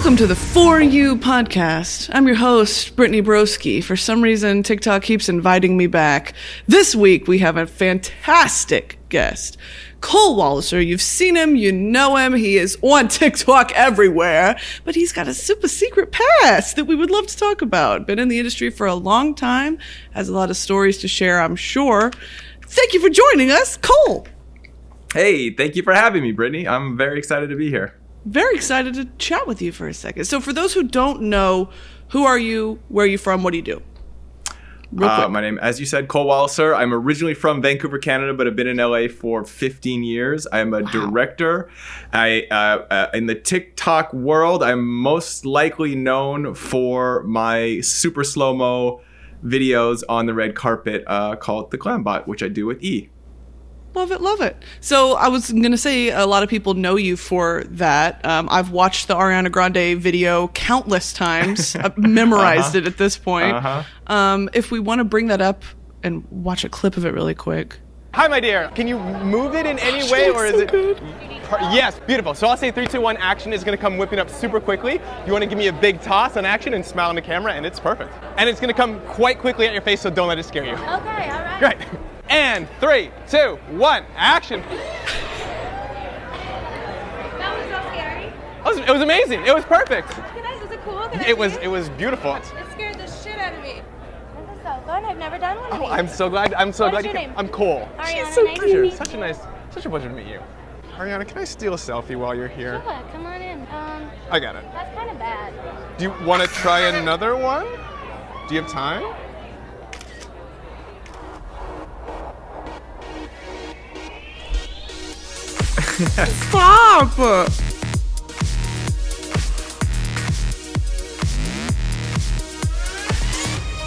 Welcome to the For You podcast. I'm your host, Brittany Broski. For some reason, TikTok keeps inviting me back. This week, we have a fantastic guest. Cole Walliser, you've seen him, you know him, he is on TikTok everywhere, but he's got a super secret past that we would love to talk about. Been in the industry for a long time, has a lot of stories to share, I'm sure. Thank you for joining us, Cole. Hey, thank you for having me, Brittany. I'm very excited to be here. Very excited to chat with you for a second. So for those who don't know, who are you, where are you from, what do you do? My name, as you said, Cole Walliser. I'm originally from Vancouver, Canada, but I've been in LA for 15 years. I'm a director. In the TikTok world, I'm most likely known for my super slow-mo videos on the red carpet called the Glambot, which I do with E. Love it, love it. So I was going to say a lot of people know you for that. I've watched the Ariana Grande video countless times. I've memorized it at this point. If we want to bring that up and watch a clip of it really quick. Hi, my dear. Can you move it in any way, or is it? Good. Yes, beautiful. So I'll say 3, 2, 1. Action is going to come whipping up super quickly. You want to give me a big toss on action and smile in the camera, and it's perfect. And it's going to come quite quickly at your face, so don't let it scare you. Okay, all right. Great. And 3, 2, 1. Action. That was so scary. It was amazing. It was perfect. Was it cool? It was beautiful. It scared the shit out of me. This is so fun. I've never done one of these. I'm so glad. What's you your came. name? I'm Cole. Ariana, so nice to cute. meet you. Such a pleasure to meet you. Ariana, can I steal a selfie while you're here? Sure, come on in. I got it. That's kind of bad. Do you want to try another one? Do you have time? Stop!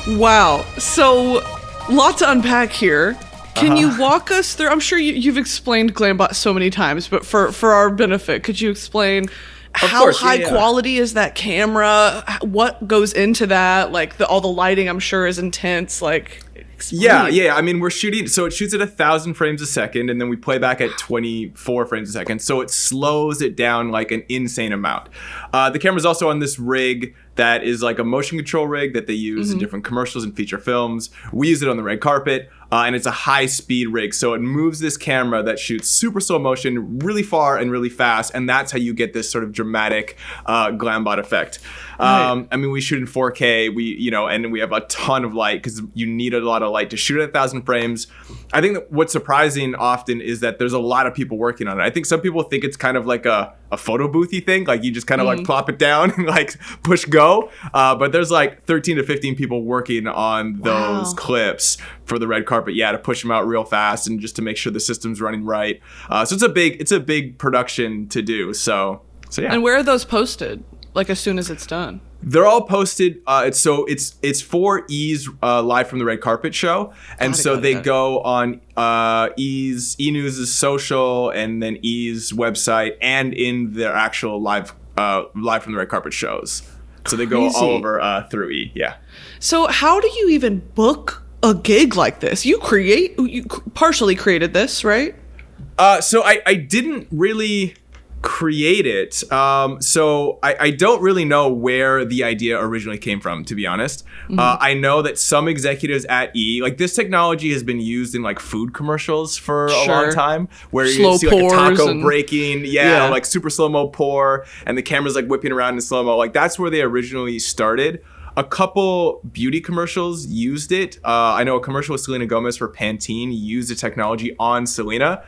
Wow. So, lot to unpack here. Can you walk us through? I'm sure you've explained Glambot so many times, but for our benefit, could you explain how high quality is that camera? What goes into that? Like all the lighting, I'm sure, is intense. Like, explain. Yeah. I mean, we're shooting, so it shoots at 1,000 frames a second, and then we play back at 24 frames a second. So it slows it down like an insane amount. The camera's also on this rig that is like a motion control rig that they use in different commercials and feature films. We use it on the red carpet, and it's a high-speed rig. So it moves this camera that shoots super slow motion really far and really fast, and that's how you get this sort of dramatic Glambot effect. Right. I mean, we shoot in 4K, and we have a ton of light because you need a lot of light to shoot at 1,000 frames. I think that what's surprising often is that there's a lot of people working on it. I think some people think it's kind of like a photo boothy thing, like you just kind of like plop it down and like push go. But there's like 13 to 15 people working on those clips for the red carpet, to push them out real fast and just to make sure the system's running right. So it's a big production to do. So yeah. And where are those posted? Like as soon as it's done? They're all posted. It's for E's Live from the Red Carpet show, and they go on E News' social, and then E's website, and in their actual live from the Red Carpet shows. So they go all over through E. Yeah. So how do you even book a gig like this? You partially created this, right? So I didn't really create it. So I don't really know where the idea originally came from, to be honest. I know that some executives at E, like this technology has been used in like food commercials for a long time, where you see like a taco breaking, like super slow-mo pour, and the camera's like whipping around in slow-mo. Like that's where they originally started. A couple beauty commercials used it. I know a commercial with Selena Gomez for Pantene used the technology on Selena.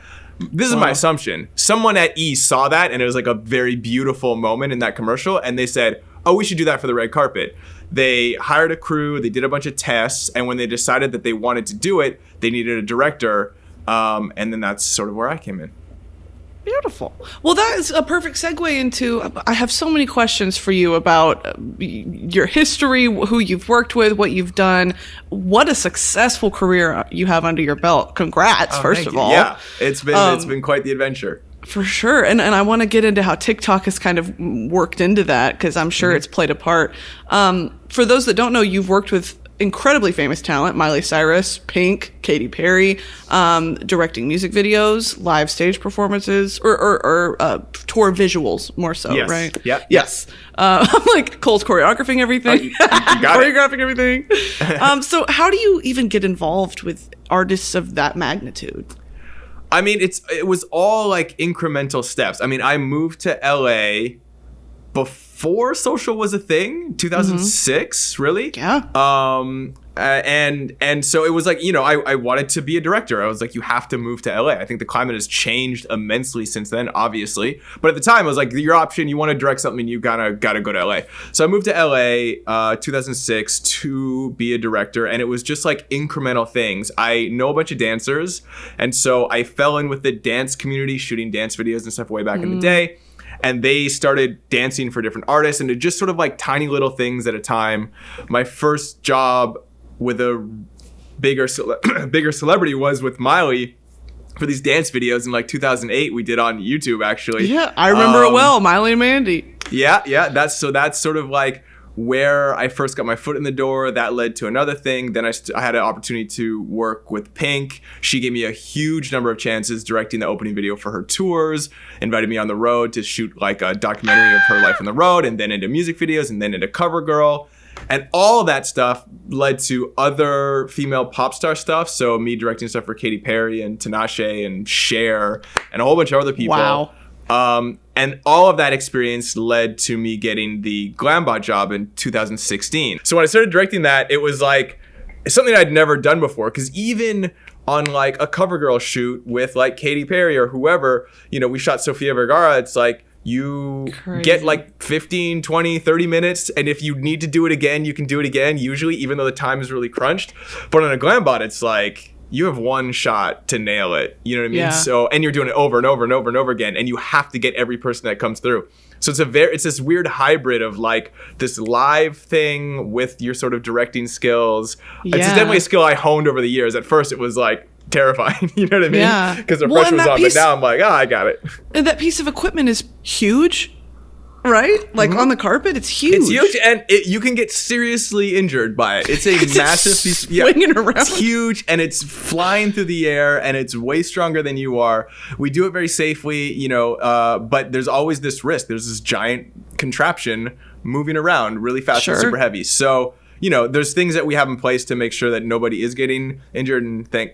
This is my assumption. Someone at E saw that, and it was like a very beautiful moment in that commercial, and they said, oh, we should do that for the red carpet. They hired a crew, they did a bunch of tests, and when they decided that they wanted to do it, they needed a director, and then that's sort of where I came in. Beautiful. Well, that is a perfect segue into, I have so many questions for you about your history, who you've worked with, what you've done. What a successful career you have under your belt. Congrats, first of all. Yeah, it's been quite the adventure. For sure. And I want to get into how TikTok has kind of worked into that, because I'm sure it's played a part. For those that don't know, you've worked with incredibly famous talent, Miley Cyrus, Pink, Katy Perry, directing music videos, live stage performances, or tour visuals more so, Yes. right? Yep. Yes. I'm like, Cole's choreographing everything. You got it. Choreographing everything. So how do you even get involved with artists of that magnitude? I mean, it was all like incremental steps. I mean, I moved to LA before social was a thing, 2006, really. Yeah. And so it was like, you know, I wanted to be a director. I was like, you have to move to LA. I think the climate has changed immensely since then, obviously. But at the time, I was like, your option, you want to direct something, you gotta go to LA. So I moved to LA 2006 to be a director, and it was just like incremental things. I know a bunch of dancers, and so I fell in with the dance community, shooting dance videos and stuff way back in the day. And they started dancing for different artists, and it just sort of like tiny little things at a time. My first job with a bigger celebrity was with Miley for these dance videos in like 2008 we did on YouTube, actually. Yeah, I remember it well, Miley and Mandy. Yeah, that's sort of like where I first got my foot in the door. That led to another thing. Then I had an opportunity to work with Pink. She gave me a huge number of chances directing the opening video for her tours, invited me on the road to shoot like a documentary of her life on the road, and then into music videos, and then into CoverGirl. And all that stuff led to other female pop star stuff. So me directing stuff for Katy Perry and Tinashe and Cher and a whole bunch of other people. Wow. And all of that experience led to me getting the Glambot job in 2016. So when I started directing that, it was like something I'd never done before. Because even on like a CoverGirl shoot with like Katy Perry or whoever, you know, we shot Sofia Vergara, it's like you get like 15, 20, 30 minutes. And if you need to do it again, you can do it again, usually, even though the time is really crunched. But on a Glambot, it's like you have one shot to nail it. You know what I mean? Yeah. So, and you're doing it over and over and over and over again, and you have to get every person that comes through. So it's this weird hybrid of like this live thing with your sort of directing skills. Yeah. It's definitely a skill I honed over the years. At first, it was like terrifying. You know what I mean? Yeah. Because the Well, pressure and was that on. piece- But now I'm like, I got it. And that piece of equipment is huge, right? Like on the carpet, it's huge. It's huge, and you can get seriously injured by it. It's a massive piece. swinging around. It's huge, and it's flying through the air, and it's way stronger than you are. We do it very safely, you know, but there's always this risk. There's this giant contraption moving around really fast Sure. and super heavy. So, you know, there's things that we have in place to make sure that nobody is getting injured, and thank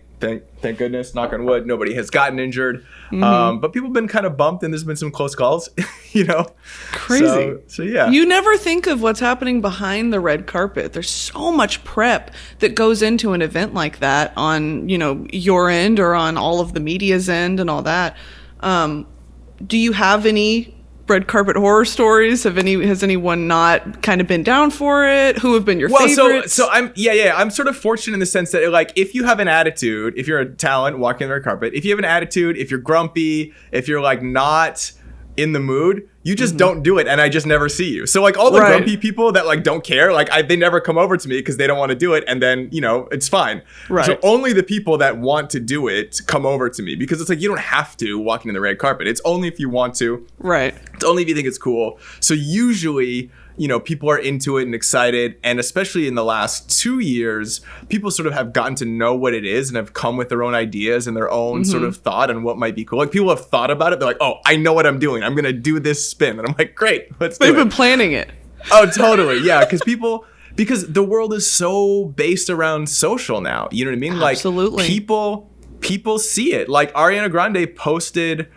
goodness, knock on wood, nobody has gotten injured. But people have been kind of bumped, and there's been some close calls, you know. Crazy. So yeah. You never think of what's happening behind the red carpet. There's so much prep that goes into an event like that on, you know, your end or on all of the media's end and all that. Do you have any red carpet horror stories? Has anyone not kind of been down for it? Who have been your favorites? So I'm sort of fortunate in the sense that, like, if you have an attitude, if you're a talent walking the red carpet, if you have an attitude, if you're grumpy, if you're like not in the mood, you just don't do it, and I just never see you. So like all the Right. grumpy people that like don't care, like they never come over to me because they don't want to do it, and then, you know, it's fine. Right. So only the people that want to do it come over to me, because it's like you don't have to walking in the red carpet. It's only if you want to. Right. It's only if you think it's cool. So usually, you know, people are into it and excited. And especially in the last 2 years, people sort of have gotten to know what it is and have come with their own ideas and their own sort of thought on what might be cool. Like, people have thought about it. They're like, oh, I know what I'm doing. I'm going to do this spin. And I'm like, great, let's do They've it. been planning it. Oh, totally. Yeah. Because the world is so based around social now. You know what I mean? Absolutely. Like people see it. Like Ariana Grande posted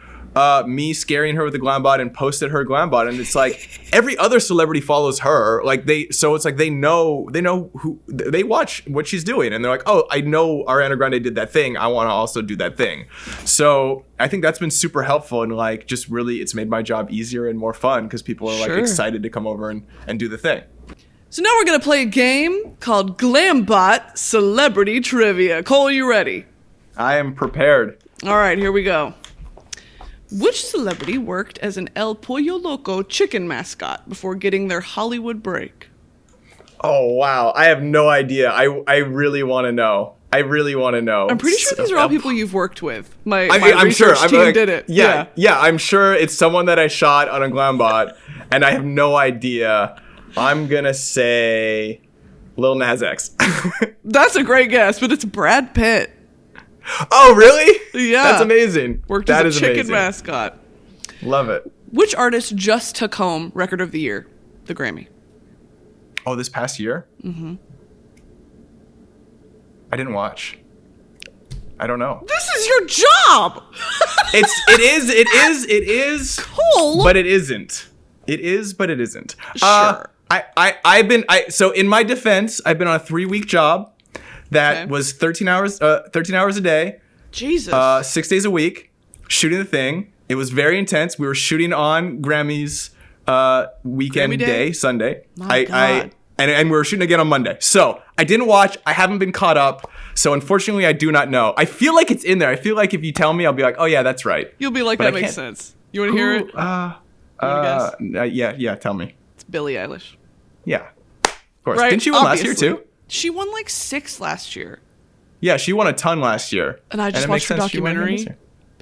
me scaring her with the Glambot and posted her Glambot, and it's like every other celebrity follows her. Like so it's like they know who they watch what she's doing, and they're like, oh, I know Ariana Grande did that thing, I want to also do that thing. So I think that's been super helpful, and like just really it's made my job easier and more fun because people are like Sure. excited to come over and do the thing. So now we're going to play a game called Glambot Celebrity Trivia. Cole, you ready? I am prepared. All right, here we go. Which celebrity worked as an El Pollo Loco chicken mascot before getting their Hollywood break? Oh, wow. I have no idea. I really want to know. I'm pretty sure these are all people you've worked with. My I'm sure. research team did it. Yeah, I'm sure it's someone that I shot on a Glambot, and I have no idea. I'm going to say Lil Nas X. That's a great guess, but it's Brad Pitt. Oh, really? Yeah. That's amazing. Worked That as is a chicken amazing. mascot. Love it. Which artist just took home Record of the Year, the Grammy? Oh, this past year? Mm-hmm. I didn't watch. I don't know. This is your job. It is. Cool. But it isn't. It is, but it isn't. Sure. So in my defense, I've been on a 3-week job that Okay. was 13 hours a day, Jesus. 6 days a week, shooting the thing. It was very intense. We were shooting on Grammys weekend Grammy day? day, Sunday. My God. And we were shooting again on Monday. So I didn't watch. I haven't been caught up. So unfortunately, I do not know. I feel like it's in there. I feel like if you tell me, I'll be like, oh yeah, that's right. You'll be like, but that I makes can't- sense. You want to hear it? Who, yeah, tell me. It's Billie Eilish. Yeah, of course. Right? Didn't she win last year Obviously. too? She won like 6 last year. Yeah, she won a ton last year. And I just it watched makes her sense she won again documentary. this year.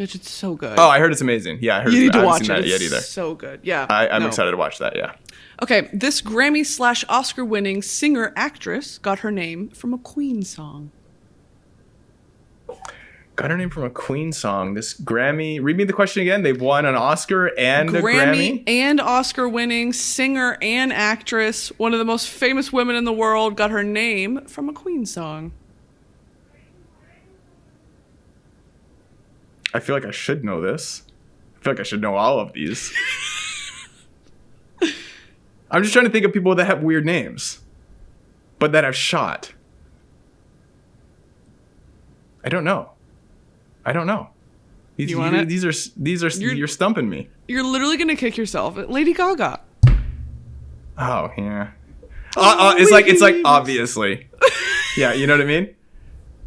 Bitch, it's so good. Oh, I heard it's amazing. Yeah, I heard. you need to I haven't watch seen it. that yet It's either. so good. Yeah. I'm No. excited to watch that. Yeah. Okay, this Grammy/Oscar winning singer-actress got her name from a Queen song. Got her name from a Queen song. This Grammy. Read me the question again. They've won an Oscar and a Grammy. And Oscar winning singer and actress, one of the most famous women in the world, got her name from a Queen song. I feel like I should know this. I feel like I should know all of these. I'm just trying to think of people that have weird names, but that have shot. I don't know. You want it? These are you're stumping me. You're literally gonna kick yourself. Lady Gaga. Oh yeah. It's like obviously. Yeah, you know what I mean.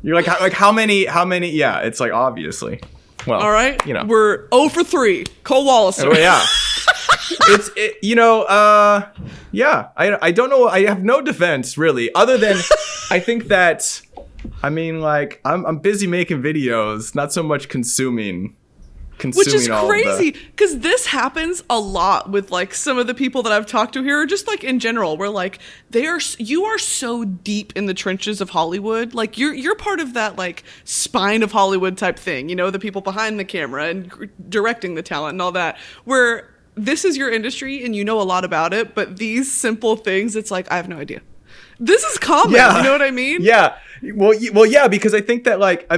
You're like how many? Yeah, it's like obviously. Well, All right, you know. we're 0 for 3. Cole Walliser. Oh yeah. Yeah. I don't know. I have no defense really, other than I think that. I mean, like I'm busy making videos, not so much consuming. Which is all of crazy because this happens a lot with like some of the people that I've talked to here, or just like in general, where like you are so deep in the trenches of Hollywood, like you're part of that like spine of Hollywood type thing, you know, the people behind the camera and directing the talent and all that, where this is your industry and you know a lot about it, but these simple things, it's like I have no idea. This is common, Yeah. you know what I mean? Yeah. Well, yeah, because I think that like I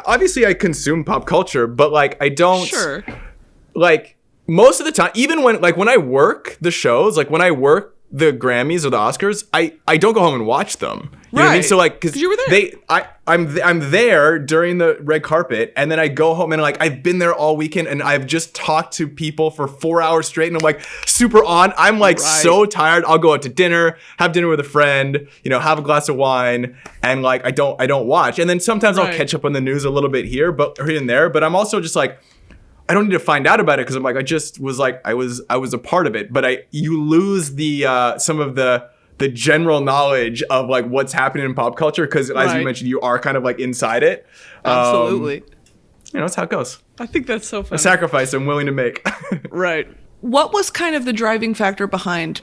obviously I consume pop culture, but like I don't Sure. like most of the time, even when I work the shows, like when I work the Grammys or the Oscars, I don't go home and watch them. You know what I mean? Right. So like, cause you were there. I'm there during the red carpet, and then I go home and like I've been there all weekend, and I've just talked to people for 4 hours straight, and I'm like super on. I'm like Right. so tired. I'll go out to dinner, have dinner with a friend, you know, have a glass of wine, and like I don't watch. And then sometimes I'll Right. catch up on the news a little bit here and there, but I'm also just like, I don't need to find out about it because I'm like I just was like I was a part of it, but you lose the some of the general knowledge of like what's happening in pop culture because as Right. you mentioned, you are kind of like inside it. Absolutely. You know, that's how it goes. I think that's so A funny. sacrifice I'm willing to make. Right. What was kind of the driving factor behind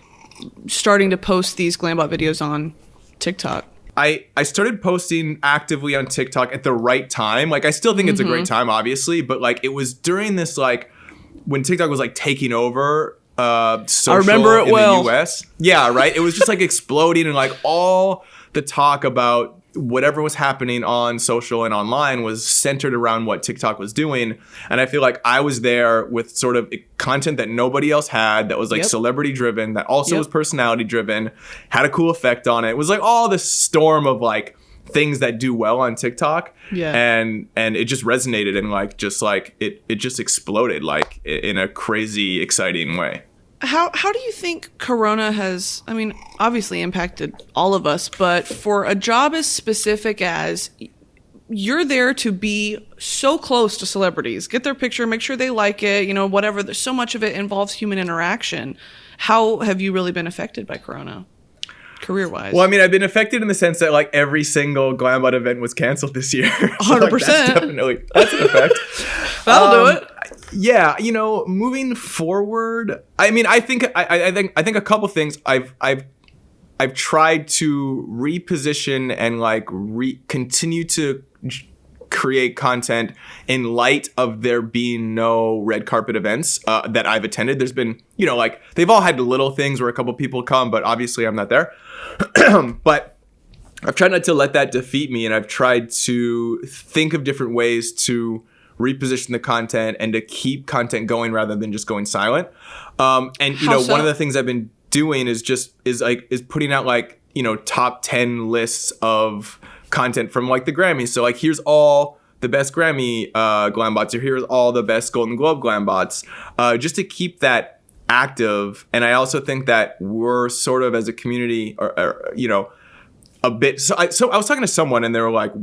starting to post these Glambot videos on TikTok? I started posting actively on TikTok at the right time. Like I still think it's a great time, obviously, but like it was during this like when TikTok was like taking over social remember it in well. the US. Yeah, right. It was just like exploding, and like all the talk about whatever was happening on social and online was centered around what TikTok was doing. And I feel like I was there with sort of content that nobody else had, that was like Yep. celebrity driven, that also Yep. was personality driven, had a cool effect on it. It was like all this storm of like things that do well on TikTok. Yeah. And it just resonated, and like just like it just exploded like in a crazy exciting way. How do you think Corona has, I mean, obviously impacted all of us, but for a job as specific as you're there to be so close to celebrities, get their picture, make sure they like it, you know, whatever, there's so much of it involves human interaction. How have you really been affected by Corona, career-wise? Well, I mean, I've been affected in the sense that like every single Glambot event was canceled this year. So, like, 100%. That's an effect. That'll do it. Yeah, you know, moving forward, I mean, I think a couple things I I've tried to reposition and like continue to create content in light of there being no red carpet events that I've attended. There's been, you know, like they've all had little things where a couple people come, but obviously I'm not there. But I've tried not to let that defeat me, and I've tried to think of different ways to reposition the content and to keep content going rather than just going silent. And you know, one of the things I've been doing is putting out like, you know, top 10 lists of content from like the Grammys. So like, here's all the best Grammy Glambots, or here's all the best Golden Globe Glambots, just to keep that active. And I also think that we're sort of as a community, or you know, a bit. So I was talking to someone, and they were like,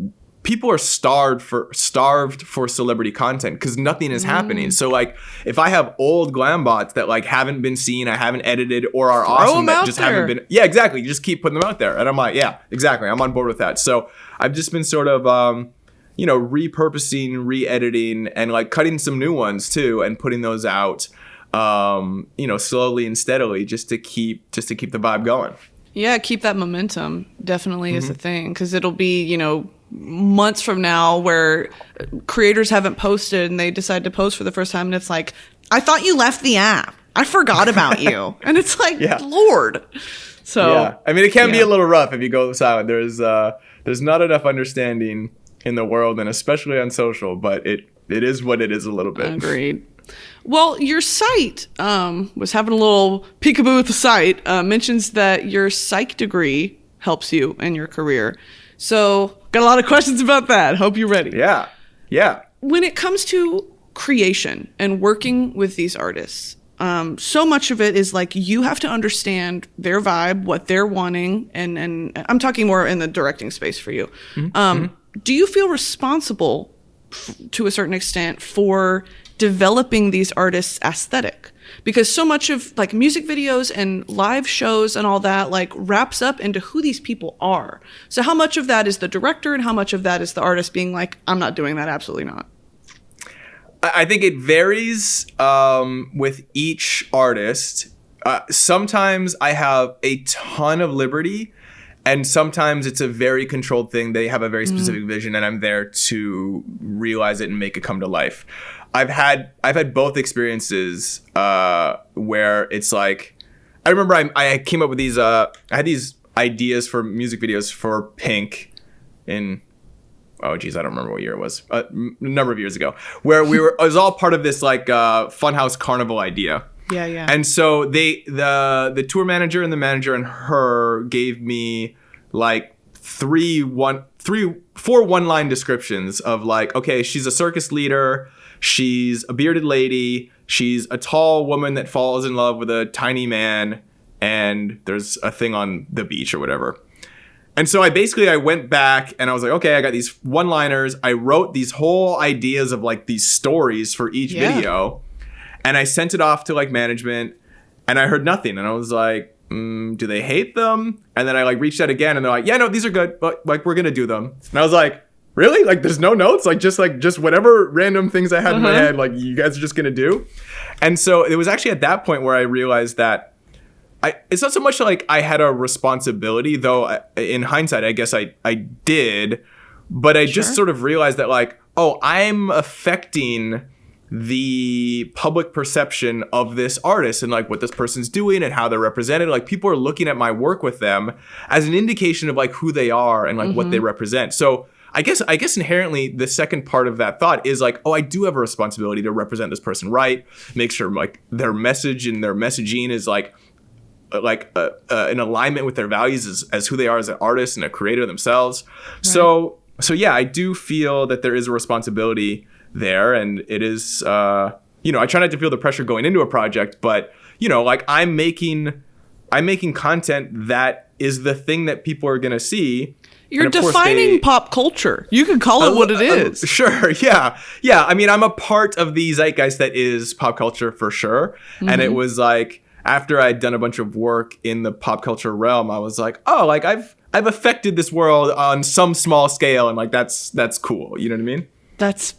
people are starved for celebrity content because nothing is happening. So like, if I have old Glambots that like haven't been seen, I haven't edited, or are awesome that just haven't been, yeah, exactly. You just keep putting them out there, and I'm like, yeah, exactly. I'm on board with that. So I've just been sort of, you know, repurposing, re-editing, and like cutting some new ones too, and putting those out, you know, slowly and steadily, just to keep the vibe going. Yeah, keep that momentum definitely is a thing, because it'll be, you know, months from now where creators haven't posted and they decide to post for the first time, and it's like, I thought you left the app. I forgot about you. And it's like, Lord. So yeah, I mean, it can be a little rough if you go silent. There's not enough understanding in the world, and especially on social, but it is what it is a little bit. Agreed. Well, your site was having a little peekaboo with the site, mentions that your psych degree helps you in your career. So got a lot of questions about that. Hope you're ready. Yeah. When it comes to creation and working with these artists, so much of it is like you have to understand their vibe, what they're wanting, and I'm talking more in the directing space for you. Do you feel responsible to a certain extent for developing these artists' aesthetic? Because so much of like music videos and live shows and all that like wraps up into who these people are. So how much of that is the director and how much of that is the artist being like, I'm not doing that, absolutely not? I think it varies with each artist. Sometimes I have a ton of liberty, and sometimes it's a very controlled thing. They have a very specific vision, and I'm there to realize it and make it come to life. I've had both experiences where it's like, I remember I came up with these, I had these ideas for music videos for Pink in, oh geez, I don't remember what year it was, a number of years ago, where it was all part of this like Funhouse Carnival idea. Yeah. And so the tour manager and the manager and her gave me like four one-line descriptions of like, okay, she's a circus leader, she's a bearded lady, she's a tall woman that falls in love with a tiny man, and there's a thing on the beach or whatever. And so I went back and I was like, okay, I got these one-liners. I wrote these whole ideas of like these stories for each video, and I sent it off to like management, and I heard nothing. And I was like, do they hate them? And then I like reached out again, and they're like, yeah, no, these are good, but like we're gonna do them. And I was like, really? Like there's no notes? Like just whatever random things I had in my head, like you guys are just gonna do? And so it was actually at that point where I realized that it's not so much like I had a responsibility, though in hindsight, I guess I did, but I just sort of realized that like, oh, I'm affecting the public perception of this artist and like what this person's doing and how they're represented. Like people are looking at my work with them as an indication of like who they are and like what they represent. So I guess inherently the second part of that thought is like, oh, I do have a responsibility to represent this person right, make sure like their message and their messaging is like in alignment with their values as who they are as an artist and a creator themselves. Right. So yeah, I do feel that there is a responsibility there, and it is, you know, I try not to feel the pressure going into a project, but you know, like I'm making content that is the thing that people are going to see. You're defining pop culture. You can call it what it is. Sure. Yeah. I mean, I'm a part of the zeitgeist that is pop culture for sure. And it was like, after I'd done a bunch of work in the pop culture realm, I was like, oh, like I've affected this world on some small scale, and like that's cool. You know what I mean? That's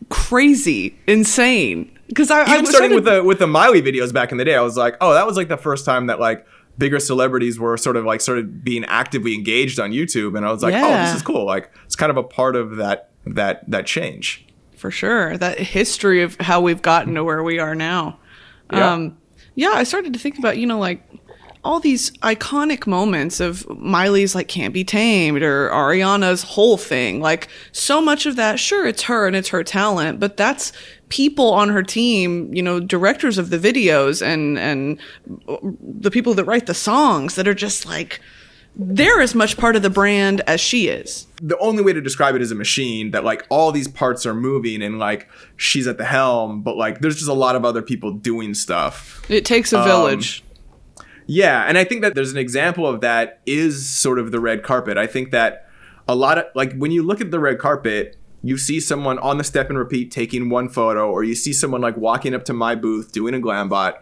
crazy, insane. Because I was starting with the Miley videos back in the day, I was like, oh, that was like the first time that like bigger celebrities were sort of being actively engaged on YouTube, and I was like, oh, this is cool. Like, it's kind of a part of that change. For sure. That history of how we've gotten to where we are now. Yeah. I started to think about, like all these iconic moments of Miley's like Can't Be Tamed or Ariana's whole thing. Like so much of that, sure, it's her and it's her talent, but that's people on her team, directors of the videos and the people that write the songs that are just like, they're as much part of the brand as she is. The only way to describe it is a machine that like all these parts are moving and like she's at the helm, but like there's just a lot of other people doing stuff. It takes a village. Yeah. And I think that there's an example of that is sort of the red carpet. I think that a lot of like when you look at the red carpet, you see someone on the step and repeat taking one photo, or you see someone like walking up to my booth doing a Glambot.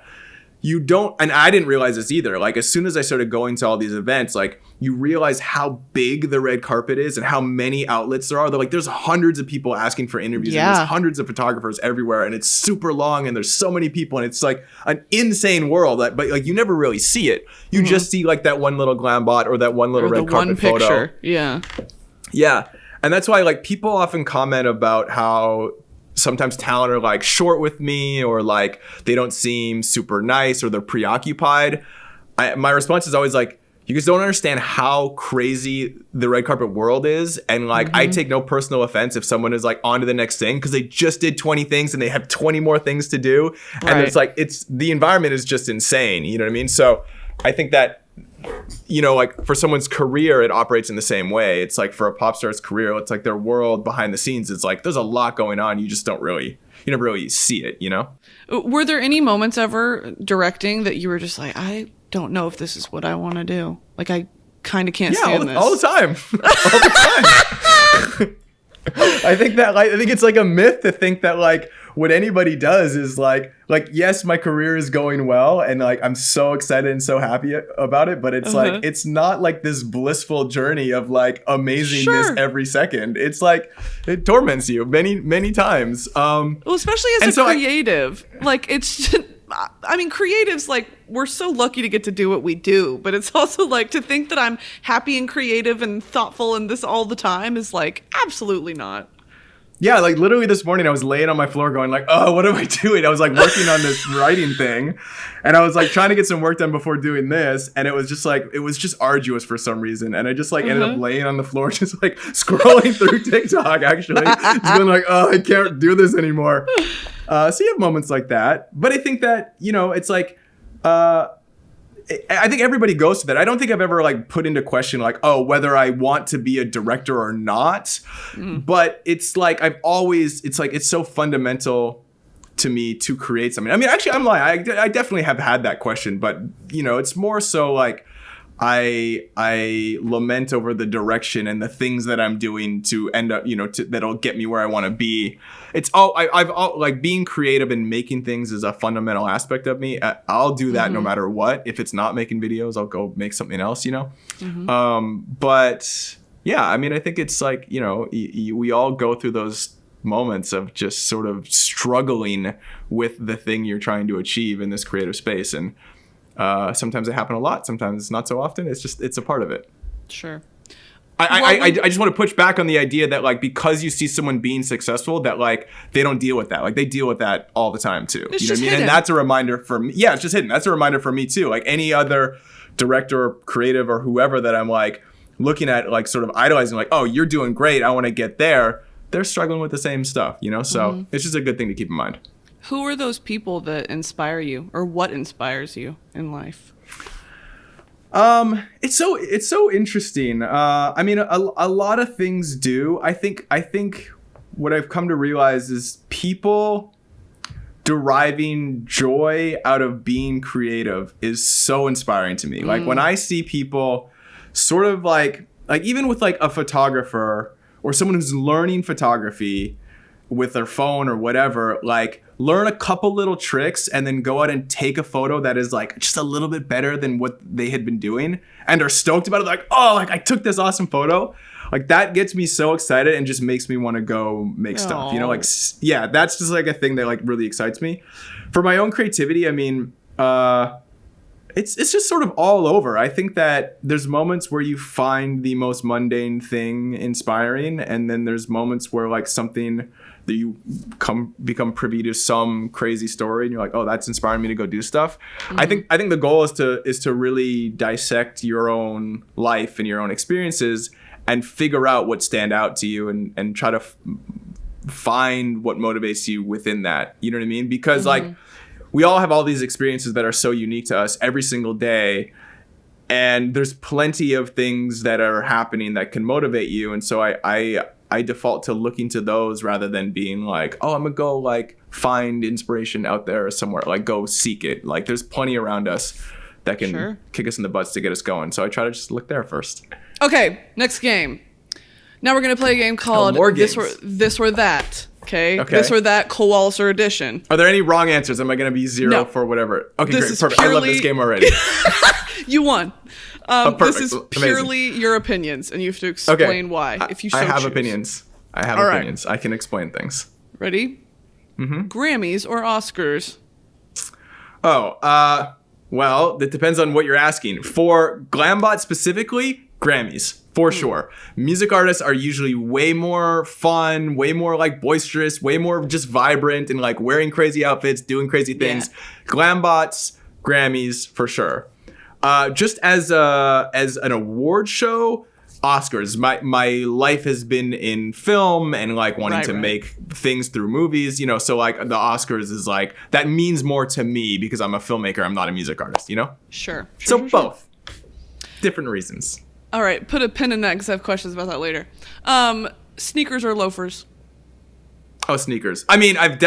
You don't, and I didn't realize this either. Like as soon as I started going to all these events, like you realize how big the red carpet is and how many outlets there are. There's hundreds of people asking for interviews and there's hundreds of photographers everywhere and it's super long and there's so many people and it's like an insane world. But like you never really see it. You just see like that one little Glambot or that one little red carpet photo. Picture. Yeah. Yeah. And that's why like people often comment about how sometimes talent are like short with me or like they don't seem super nice or they're preoccupied. My response is always like, you guys don't understand how crazy the red carpet world is. And like, I take no personal offense if someone is like on to the next thing because they just did 20 things and they have 20 more things to do. Right. And it's like, the environment is just insane. You know what I mean? So I think that, like for someone's career, it operates in the same way. It's like for a pop star's career, it's like their world behind the scenes. It's like there's a lot going on. You just never really see it, Were there any moments ever directing that you were just like, I don't know if this is what I want to do? Like I kind of can't stand this. All the time. All the time. I think it's like a myth to think that like what anybody does is like yes, my career is going well and like I'm so excited and so happy about it, but it's like it's not like this blissful journey of like amazingness every second. It's like it torments you many times. Well, especially as a creative, like it's just, I mean, creatives, like, we're so lucky to get to do what we do, but it's also like to think that I'm happy and creative and thoughtful and this all the time is like, absolutely not. Yeah, like literally this morning I was laying on my floor going like, oh, what am I doing? I was like working on this writing thing and I was like trying to get some work done before doing this. And it was just arduous for some reason. And I just like ended up laying on the floor, just like scrolling through TikTok, actually. Just going like, oh, I can't do this anymore. So you have moments like that. But I think that, it's like, I think everybody goes to that. I don't think I've ever like put into question like, oh, whether I want to be a director or not. But it's like it's so fundamental to me to create something. I mean, actually, I'm lying. I definitely have had that question, but it's more so like I lament over the direction and the things that I'm doing to end up, that'll get me where I want to be. It's all like being creative and making things is a fundamental aspect of me. I'll do that no matter what. If it's not making videos, I'll go make something else, But yeah, I mean, I think it's like, we all go through those moments of just sort of struggling with the thing you're trying to achieve in this creative space. And sometimes it happens a lot. Sometimes it's not so often. It's a part of it. Sure. I just want to push back on the idea that like because you see someone being successful that like they don't deal with that. Like they deal with that all the time too. It's you know what I mean? hidden. And that's a reminder for me. Yeah, it's just hidden. That's a reminder for me too. Like any other director or creative or whoever that I'm like looking at like sort of idolizing like, oh, you're doing great. I want to get there. They're struggling with the same stuff, So it's just a good thing to keep in mind. Who are those people that inspire you, or what inspires you in life? It's so interesting. I mean, a lot of things do. I think what I've come to realize is people deriving joy out of being creative is so inspiring to me. Like when I see people sort of like even with like a photographer or someone who's learning photography with their phone or whatever, like learn a couple little tricks and then go out and take a photo that is like just a little bit better than what they had been doing and are stoked about it. Like, oh, like I took this awesome photo. Like that gets me so excited and just makes me want to go make stuff, like, yeah, that's just like a thing that like really excites me. For my own creativity, I mean, it's just sort of all over. I think that there's moments where you find the most mundane thing inspiring, and then there's moments where like something that you become privy to some crazy story, and you're like, oh, that's inspiring me to go do stuff. Mm-hmm. I think the goal is to really dissect your own life and your own experiences and figure out what stand out to you and try to find what motivates you within that. You know what I mean? Because like we all have all these experiences that are so unique to us every single day. And there's plenty of things that are happening that can motivate you. And so I default to looking to those rather than being like, oh, I'm gonna go like find inspiration out there somewhere, like go seek it. Like there's plenty around us that can kick us in the butts to get us going. So I try to just look there first. Okay, next game. Now we're gonna play a game called This or That. Okay. This or That Cole Walliser edition. Are there any wrong answers? Am I going to be zero for whatever? Okay, great. Perfect. I love this game already. You won. Perfect. This is purely your opinions, and you have to explain why. If you so I have choose. opinions. I have opinions. I can explain things. Ready? Mm-hmm. Grammys or Oscars? Oh, well, that depends on what you're asking. For Glambot specifically, Grammys. For sure. Music artists are usually way more fun, way more like boisterous, way more just vibrant and like wearing crazy outfits, doing crazy things. Yeah. Glambots, Grammys, for sure. Just as an award show, Oscars. My life has been in film and like wanting to make things through movies, you know, so like the Oscars is like, that means more to me because I'm a filmmaker, I'm not a music artist, you know? Sure. Both. Different reasons. All right, put a pin in that because I have questions about that later. Sneakers or loafers? Oh, sneakers. I mean, I'm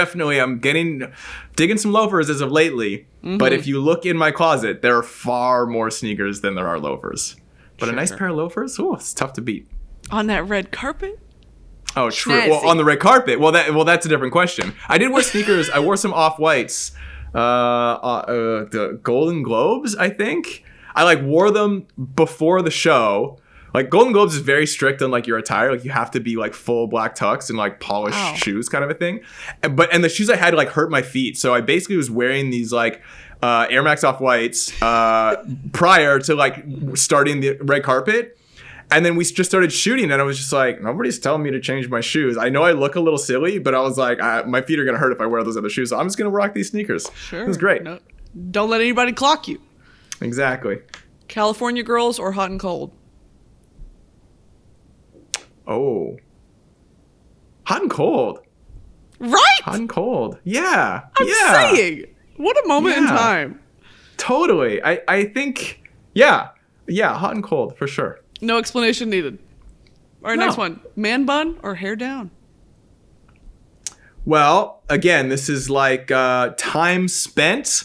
digging some loafers as of lately, but if you look in my closet, there are far more sneakers than there are loafers. But a nice pair of loafers, it's tough to beat. On that red carpet? Oh, true. Snazzy. Well, on the red carpet. Well, that's a different question. I did wear sneakers. I wore some off-whites. The Golden Globes, I think. I like wore them before the show. Like Golden Globes is very strict on like your attire. Like you have to be like full black tux and like polished shoes kind of a thing. And the shoes I had like hurt my feet. So I basically was wearing these like Air Max Off-Whites prior to like starting the red carpet. And then we just started shooting and I was just like, nobody's telling me to change my shoes. I know I look a little silly, but I was like, my feet are going to hurt if I wear those other shoes. So I'm just going to rock these sneakers. Sure. It was great. No, don't let anybody clock you. Exactly. California girls or hot and cold? Oh. Hot and cold. Right? Hot and cold. Yeah. I'm saying. What a moment in time. Totally. I think, yeah, hot and cold for sure. No explanation needed. All right, next one. Man bun or hair down? Well, again, this is like time spent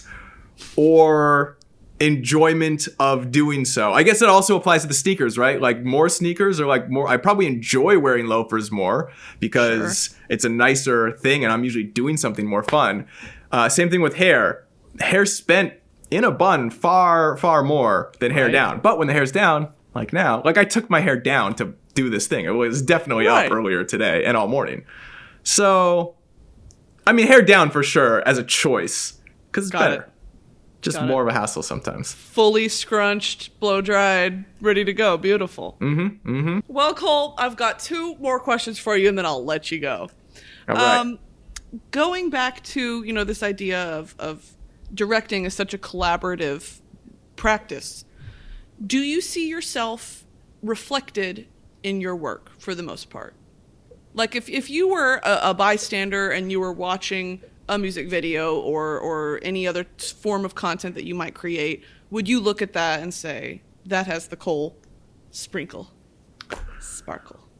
or enjoyment of doing so. I guess it also applies to the sneakers, right? Like more sneakers or like more, I probably enjoy wearing loafers more because it's a nicer thing and I'm usually doing something more fun. Same thing with hair. Hair spent in a bun far, far more than hair down. But when the hair's down, like now, like I took my hair down to do this thing. It was definitely up earlier today and all morning. So, I mean, hair down for sure as a choice because it's better. Just more of a hassle sometimes. Fully scrunched, blow dried, ready to go. Beautiful. Mm-hmm. Mm-hmm. Well, Cole, I've got 2 more questions for you, and then I'll let you go. All right. Going back to this idea of directing as such a collaborative practice, do you see yourself reflected in your work for the most part? Like if you were a bystander and you were watching a music video or any other form of content that you might create, would you look at that and say, that has the Cole sparkle?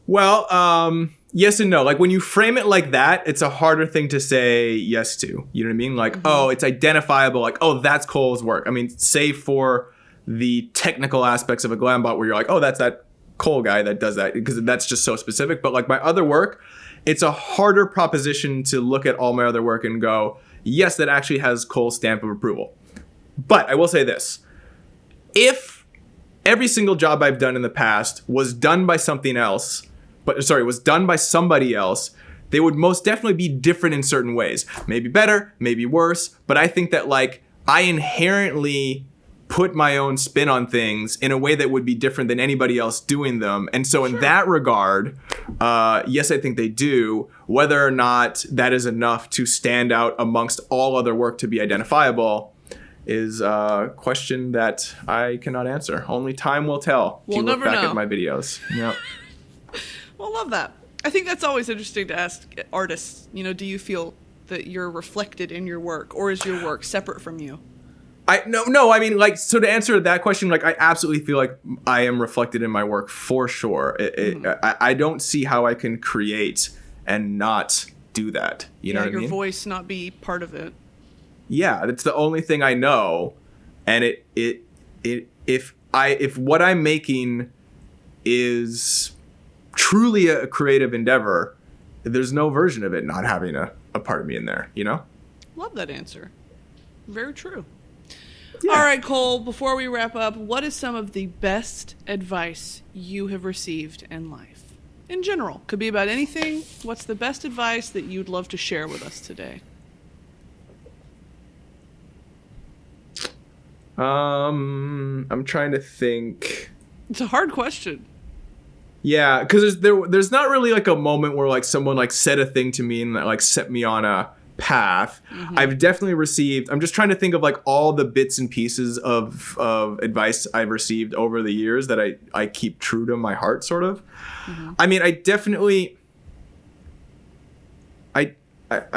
Well, yes and no. Like when you frame it like that, it's a harder thing to say yes to. You know what I mean? Like, it's identifiable. Like, that's Cole's work. I mean, save for the technical aspects of a Glambot where you're like, that's that Cole guy that does that, because that's just so specific. But like my other work, it's a harder proposition to look at all my other work and go, yes, that actually has Cole's stamp of approval. But I will say this. If every single job I've done in the past was done by somebody else, they would most definitely be different in certain ways. Maybe better, maybe worse. But I think that like I inherently put my own spin on things in a way that would be different than anybody else doing them. And so in that regard, yes, I think they do. Whether or not that is enough to stand out amongst all other work to be identifiable is a question that I cannot answer. Only time will tell. We'll if you look never back know. at my videos. Yep. Well, love that. I think that's always interesting to ask artists. You know, do you feel that you're reflected in your work, or is your work separate from you? No. I mean, like, so to answer that question, like, I absolutely feel like I am reflected in my work for sure. I don't see how I can create and not do that. You know what I mean? Your voice not be part of it. Yeah, that's the only thing I know. And if what I'm making is truly a creative endeavor, there's no version of it not having a part of me in there, you know? Love that answer. Very true. Yeah. All right, Cole, before we wrap up, what is some of the best advice you have received in life? In general, could be about anything. What's the best advice that you'd love to share with us today? I'm trying to think. It's a hard question. Yeah, because there's not really like a moment where like someone like said a thing to me and like set me on a path. I've definitely received, I'm just trying to think of like all the bits and pieces of advice I've received over the years that I keep true to my heart, sort of. I mean, I definitely, I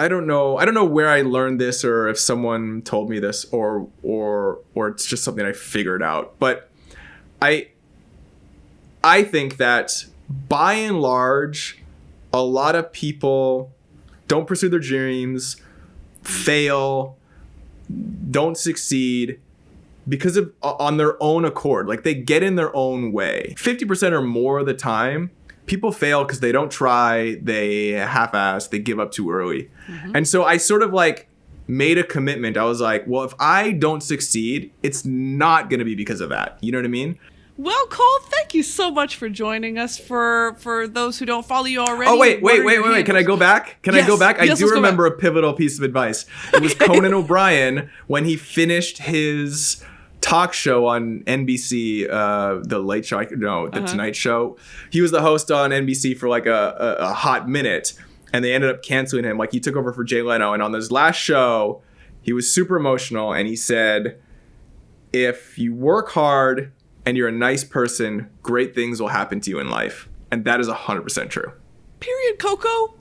don't know where I learned this, or if someone told me this, or it's just something I figured out. But I think that by and large, a lot of people don't pursue their dreams, fail, don't succeed because of on their own accord. Like, they get in their own way. 50% or more of the time, people fail because they don't try, they half-ass, they give up too early. And so I sort of like made a commitment. I was like, well, if I don't succeed, it's not going to be because of that. You know what I mean? Well, Cole, thank you so much for joining us. For those who don't follow you already. Oh, wait. Can I go back? I Yes, do let's go remember a pivotal piece of advice. It was Conan O'Brien when he finished his talk show on NBC, the Late Show, the Tonight Show. He was the host on NBC for like a hot minute, and they ended up canceling him. Like, he took over for Jay Leno, and on this last show, he was super emotional, and he said, if you work hard and you're a nice person, great things will happen to you in life. And that is 100% true. Period, Coco.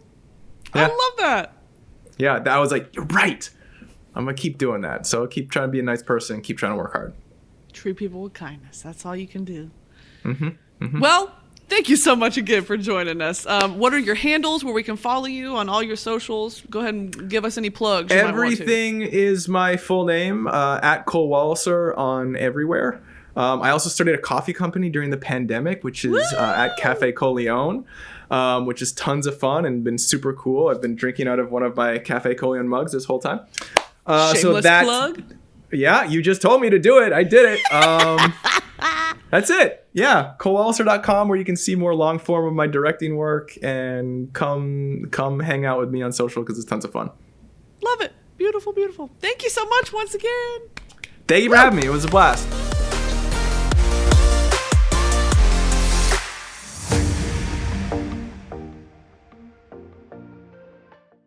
Yeah. I love that. Yeah, that was like, you're right. I'm going to keep doing that. So keep trying to be a nice person. Keep trying to work hard. Treat people with kindness. That's all you can do. Well, thank you so much again for joining us. What are your handles where we can follow you on all your socials? Go ahead and give us any plugs. Everything is my full name, at Cole Walliser on everywhere. I also started a coffee company during the pandemic, which is at Cafe Coleon, which is tons of fun and been super cool. I've been drinking out of one of my Cafe Coleon mugs this whole time. Shameless plug. Yeah, you just told me to do it. I did it. That's it. Yeah, colewalliser.com, where you can see more long form of my directing work, and come hang out with me on social because it's tons of fun. Love it. Beautiful, beautiful. Thank you so much once again. Thank you for having me. It was a blast.